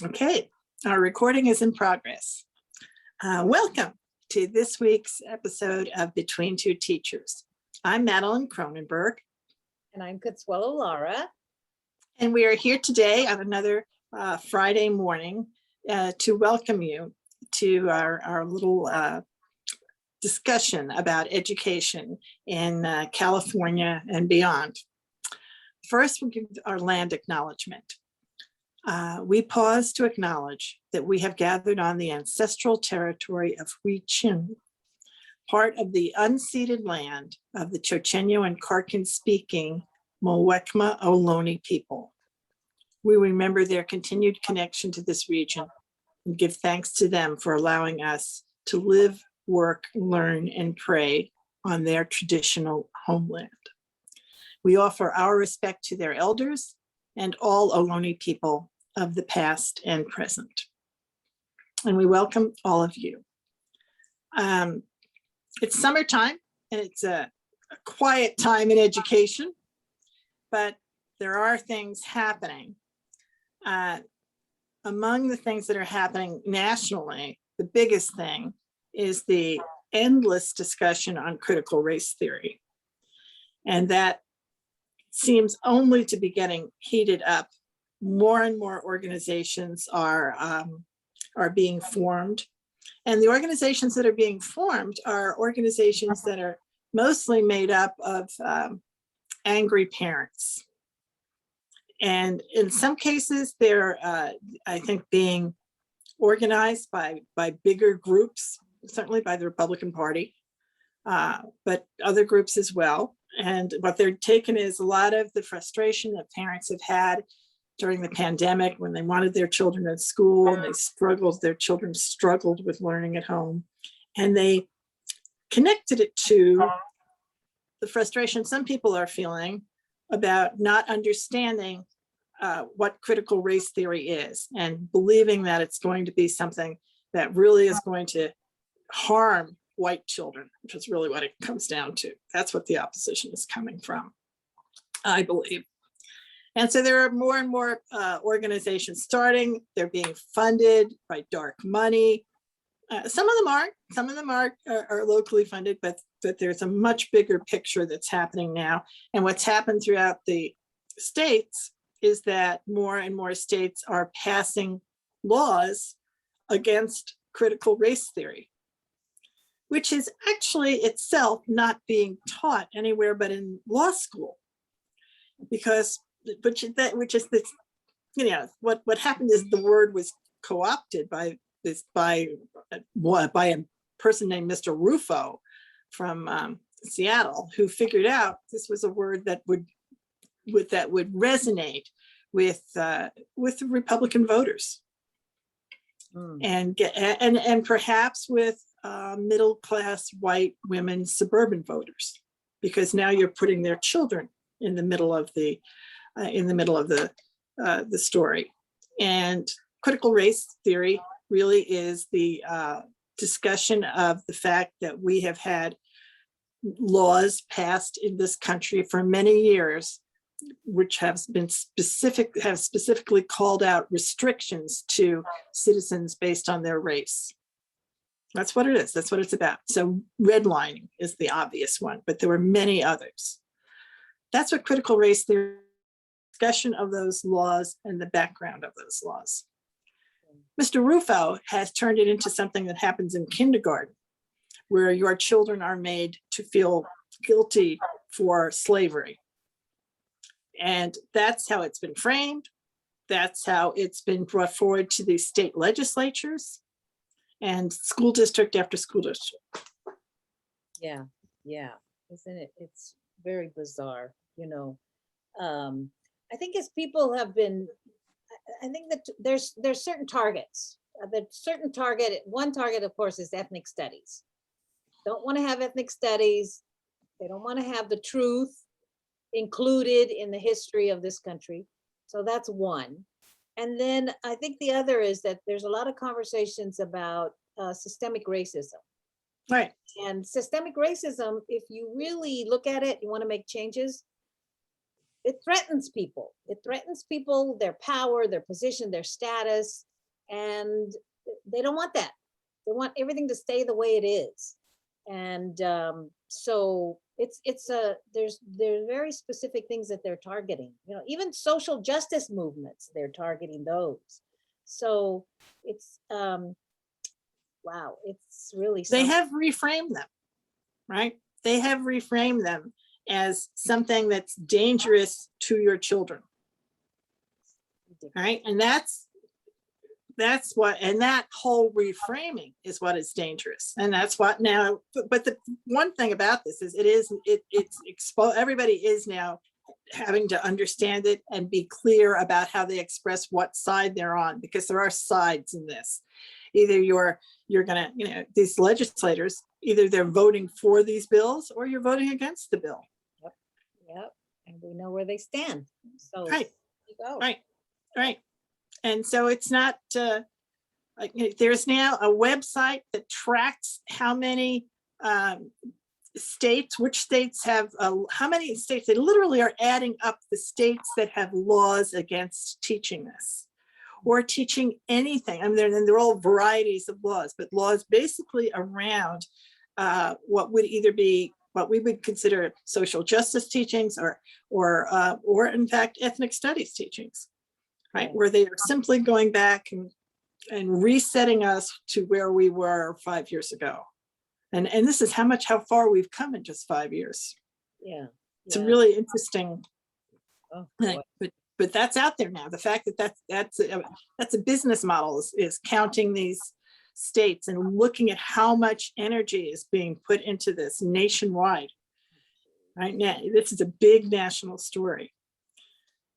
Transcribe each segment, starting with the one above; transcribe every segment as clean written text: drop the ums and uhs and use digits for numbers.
Okay, our recording is in progress. Welcome to this week's episode of Between Two Teachers. I'm Madeline Cronenberg. And I'm Consuelo Lara. And we are here today on another Friday morning to welcome you to our little discussion about education in California and beyond. First, we'll give our land acknowledgement. We pause to acknowledge that we have gathered on the ancestral territory of Hui Chin, part of the unceded land of the Chochenyo and Karkin-speaking Muwekma Ohlone people. We remember their continued connection to this region and give thanks to them for allowing us to live, work, learn, and pray on their traditional homeland. We offer our respect to their elders and all Ohlone people of the past and present. And we welcome all of you. It's summertime and it's a quiet time in education, but there are things happening. Among the things that are happening nationally, the biggest thing is the endless discussion on critical race theory. And that seems only to be getting heated up. More and more organizations are being formed. And the organizations that are being formed are organizations that are mostly made up of angry parents. And in some cases, they're, I think, being organized by bigger groups, certainly by the Republican Party, but other groups as well. And what they're taken is a lot of the frustration that parents have had during the pandemic when they wanted their children at school and their children struggled with learning at home. And they connected it to the frustration some people are feeling about not understanding what critical race theory is and believing that it's going to be something that really is going to harm white children, which is really what it comes down to. That's what the opposition is coming from, I believe. And so there are more and more organizations starting. They're being funded by dark money. Some of them are locally funded, but there's a much bigger picture that's happening now. And what's happened throughout the states is that more and more states are passing laws against critical race theory, which is actually itself not being taught anywhere but in law school. Because, which is this, what happened is the word was co-opted by a person named Mr. Rufo from Seattle, who figured out this was a word that would resonate with Republican voters, and perhaps with middle-class white women suburban voters, because now you're putting their children in the middle of the story. And critical race theory really is the discussion of the fact that we have had laws passed in this country for many years, which have specifically called out restrictions to citizens based on their race. That's what it is. That's what it's about. So redlining is the obvious one, but there were many others. That's what critical race theory, discussion of those laws and the background of those laws. Mr. Rufo has turned it into something that happens in kindergarten, where your children are made to feel guilty for slavery. And that's how it's been framed. That's how it's been brought forward to the state legislatures and school district after school district. Yeah, isn't it? It's very bizarre, I think as people have been, I think that there's certain targets. One target, of course, is ethnic studies. Don't want to have ethnic studies. They don't want to have the truth included in the history of this country. So that's one. And then I think the other is that there's a lot of conversations about systemic racism. Right. And systemic racism, if you really look at it, you want to make changes, it threatens people. It threatens people, their power, their position, their status. and they don't want that. They want everything to stay the way it is. And so there's very specific things that they're targeting. You know, even social justice movements, they're targeting those. So it's wow, it's really They something. have reframed them, right? They have reframed them as something that's dangerous to your children, right? And that's what, and that whole reframing is what is dangerous. And that's what now, but the one thing about this is it's exposed. Everybody is now having to understand it and be clear about how they express what side they're on, because there are sides in this. Either you're gonna, you know, these legislators, either they're voting for these bills or you're voting against the bill. Yep. And we know where they stand. So Right. you go. Right. And so it's not, there's now a website that tracks how many states, which states have, how many states, they literally are adding up the states that have laws against teaching this or teaching anything. I mean, they're all varieties of laws, but laws basically around what would either be what we would consider social justice teachings or in fact, ethnic studies teachings, right? Right. Where they are simply going back and resetting us to where we were 5 years ago. And this is how far we've come in just 5 years. Yeah. It's a really interesting Oh, thing, but that's out there now. The fact that that's a business model is counting these states and looking at how much energy is being put into this nationwide. Right now, this is a big national story.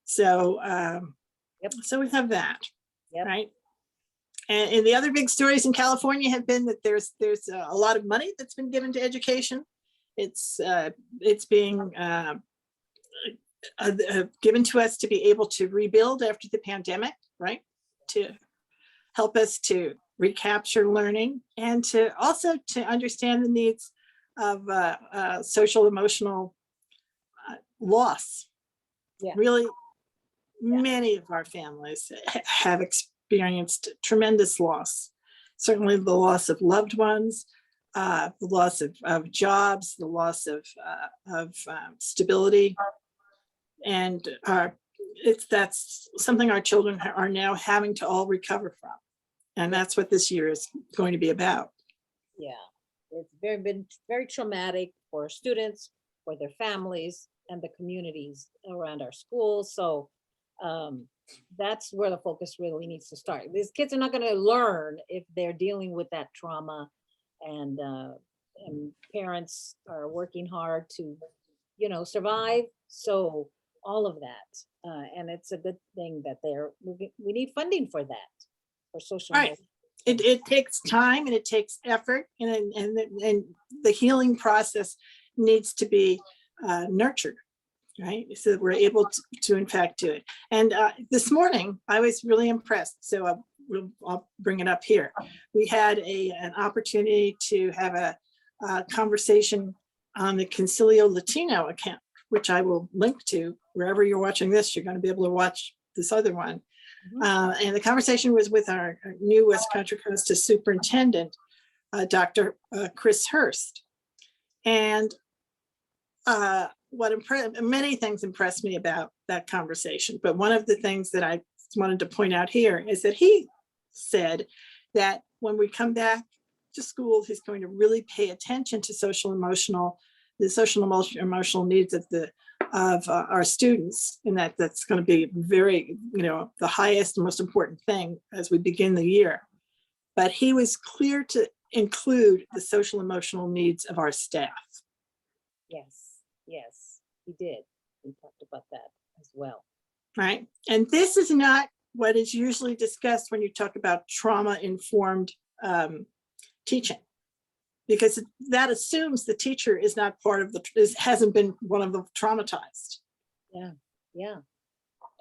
So, so we have that, right? And the other big stories in California have been that there's a lot of money that's been given to education. It's being given to us to be able to rebuild after the pandemic, right? To help us to recapture learning and to also to understand the needs of social emotional loss. Yeah. Really, many of our families have experienced tremendous loss. Certainly the loss of loved ones, the loss of jobs, the loss of stability. And that's something our children are now having to all recover from. And that's what this year is going to be about. Yeah. It's been very traumatic for students, for their families, and the communities around our schools. So that's where the focus really needs to start. These kids are not going to learn if they're dealing with that trauma, and parents are working hard to, you know, survive. So all of that, and it's a good thing that we need funding for that, for social. Right. It takes time and it takes effort, and the healing process needs to be nurtured, right? So that we're able to in fact do it. And this morning I was really impressed. So I'll bring it up here. We had an opportunity to have a conversation on the Concilio Latino account, which I will link to wherever you're watching this. You're going to be able to watch this other one. And the conversation was with our new West Contra Costa superintendent, Dr. Chris Hurst. And many things impressed me about that conversation. But one of the things that I wanted to point out here is that he said that when we come back to school, he's going to really pay attention to the social emotional needs of our students, and that's going to be very, the highest and most important thing as we begin the year. But he was clear to include the social emotional needs of our staff. Yes, he did. We talked about that as well. Right. And this is not what is usually discussed when you talk about trauma-informed teaching, because that assumes the teacher is not part of hasn't been one of the traumatized. Yeah.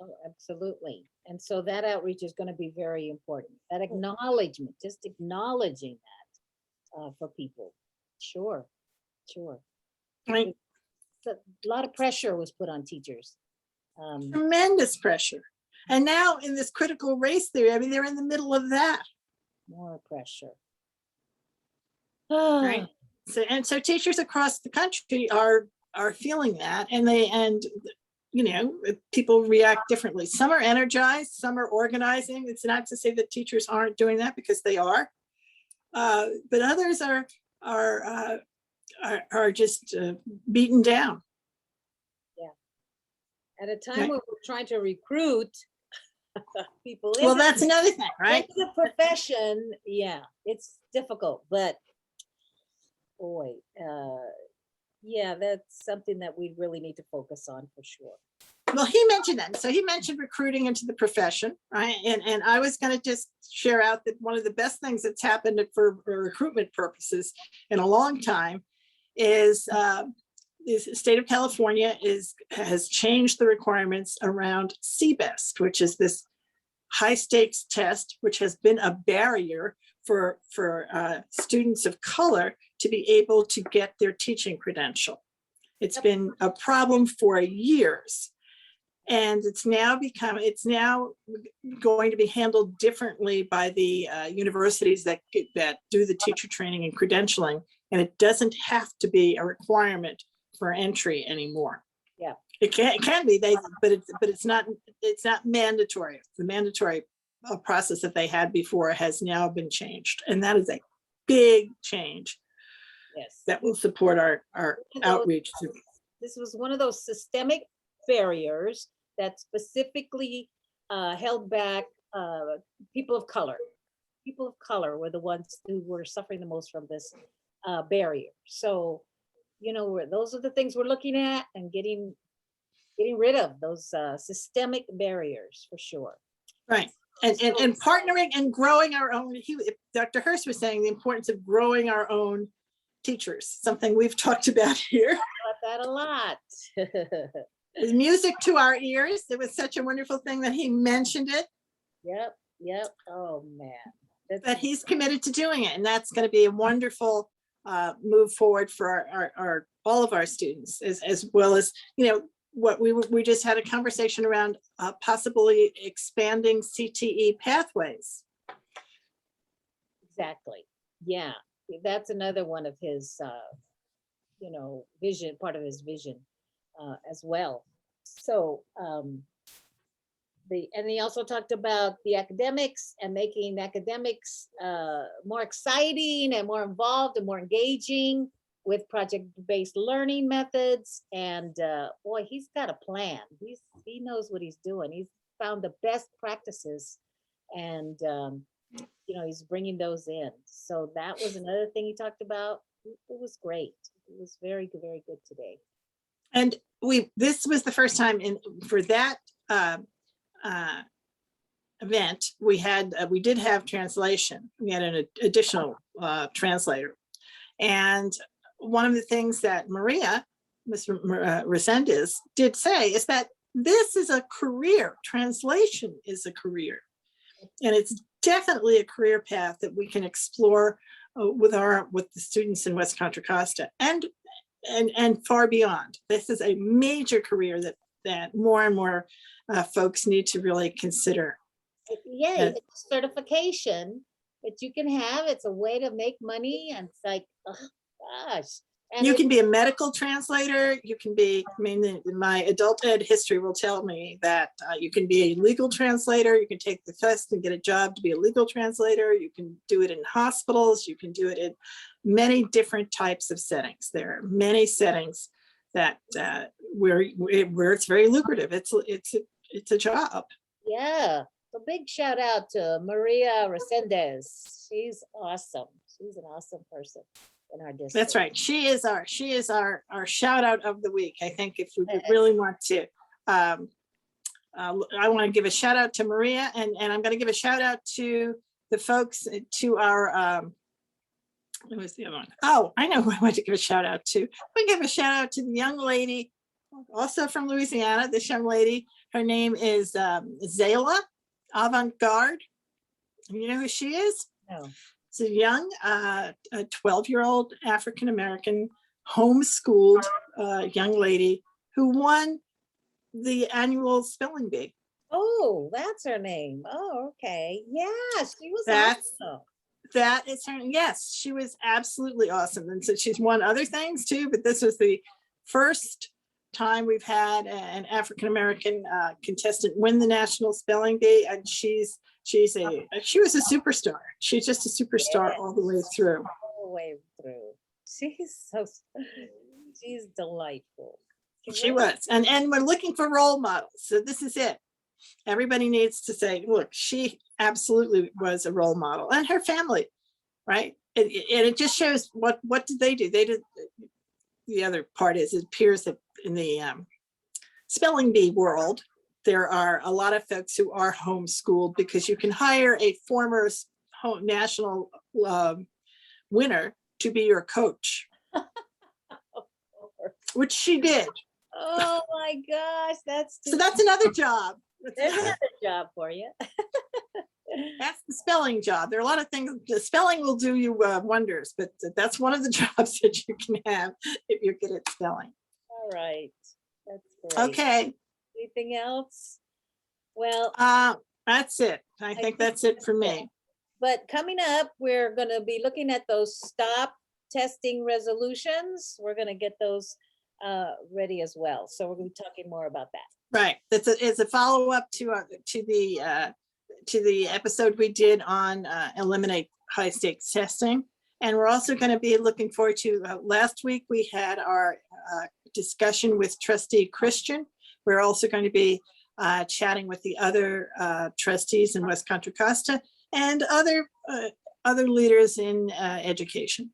Oh, absolutely. And so that outreach is going to be very important. That acknowledgement, just acknowledging that for people. Sure. Right. A lot of pressure was put on teachers. Tremendous pressure. And now in this critical race theory, I mean, they're in the middle of that, More pressure. right? So teachers across the country are feeling that, and you know, people react differently. Some are energized, some are organizing. It's not to say that teachers aren't doing that, because they are, but others are just beaten down. At a time Right. when we're trying to recruit people Well, into that's another thing, right? the profession, yeah, it's difficult, but boy, yeah, that's something that we really need to focus on for sure. Well, he mentioned that. So he mentioned recruiting into the profession, right? And I was going to just share out that one of the best things that's happened for recruitment purposes in a long time is the state of California has changed the requirements around CBEST, which is this high stakes test, which has been a barrier for students of color to be able to get their teaching credential. It's been a problem for years. And it's now going to be handled differently by the universities that do the teacher training and credentialing. And it doesn't have to be a requirement for entry anymore. Yeah, it can be, but it's not mandatory. The mandatory process that they had before has now been changed, and that is a big change. yes, That will support our outreach. this was one of those systemic barriers that specifically held back people of color. People of color were the ones who were suffering the most from this barrier. So, you know, those are the things we're looking at, and getting rid of those systemic barriers for sure. Right. And partnering and growing our own. Dr. Hurst was saying the importance of growing our own teachers, something we've talked about here. About that a lot. With music to our ears. It was such a wonderful thing that he mentioned it. Yep. Oh man. But he's committed to doing it, and that's going to be a wonderful move forward for our all of our students, as well as, you know, what we just had a conversation around possibly expanding CTE pathways. Exactly. Yeah, that's another one of his, you know, vision, part of his vision as well. So, and he also talked about the academics and making academics more exciting and more involved and more engaging with project-based learning methods. And boy, he's got a plan. He knows what he's doing. He's found the best practices, and you know, he's bringing those in. So that was another thing he talked about. It was great. It was very good today. And this was the first time for that event, we did have translation. We had an additional translator. And one of the things that Ms. Resendez did say is that this is a career. Translation is a career. And it's definitely a career path that we can explore with the students in West Contra Costa and far beyond. This is a major career that more and more folks need to really consider. Yeah, it's a certification that you can have. It's a way to make money, and it's like, oh gosh. And you can be a medical translator. You can be, I mean, my adult ed history will tell me that you can be a legal translator. You can take the test and get a job to be a legal translator. You can do it in hospitals. You can do it in many different types of settings. There are many settings that where it's very lucrative. It's a job. Yeah. So big shout out to Maria Resendez. She's awesome. She's an awesome person in our district. That's right. She is our shout out of the week. I think if we really want to, I want to give a shout out to Maria, and I'm going to give a shout out to the folks, to our, what was the other one? Oh, I know who I want to give a shout out to. We give a shout out to the young lady, also from Louisiana. This young lady, her name is Zayla Avant-Garde. You know who she is? No. It's a young, a 12-year-old African-American homeschooled young lady who won the annual spelling bee. Oh, that's her name. Oh, okay. Yeah, she was That's awesome. That is her. Yes, she was absolutely awesome. And so she's won other things too, but this was the first time we've had an African-American contestant win the National Spelling Bee. And she was a superstar. She's just a superstar all the way through. All the way through. She's delightful. She was. And we're looking for role models. So this is it. Everybody needs to say, look, she absolutely was a role model, and her family, right? And it just shows what did they do? They did. The other part is it appears that in the spelling bee world, there are a lot of folks who are homeschooled because you can hire a former national winner to be your coach, which she did. Oh my gosh, that's So that's another job. there's another job for you. That's the spelling job. There are a lot of things. The spelling will do you wonders, but that's one of the jobs that you can have if you're good at spelling. All right, that's great. Okay. Anything else? Well, That's it. I think that's it for me. but coming up, we're going to be looking at those stop testing resolutions. We're going to get those ready as well. So we're going to be talking more about that. Right. It's a follow up to the episode we did on eliminate high stakes testing. And we're also going to be looking forward to, last week we had our discussion with trustee Christian. We're also going to be chatting with the other trustees in West Contra Costa and other leaders in education.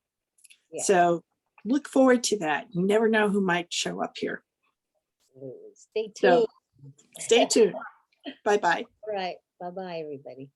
Yeah. So look forward to that. You never know who might show up here. Absolutely. Stay tuned. So stay tuned. Bye-bye. All right. Bye-bye, everybody.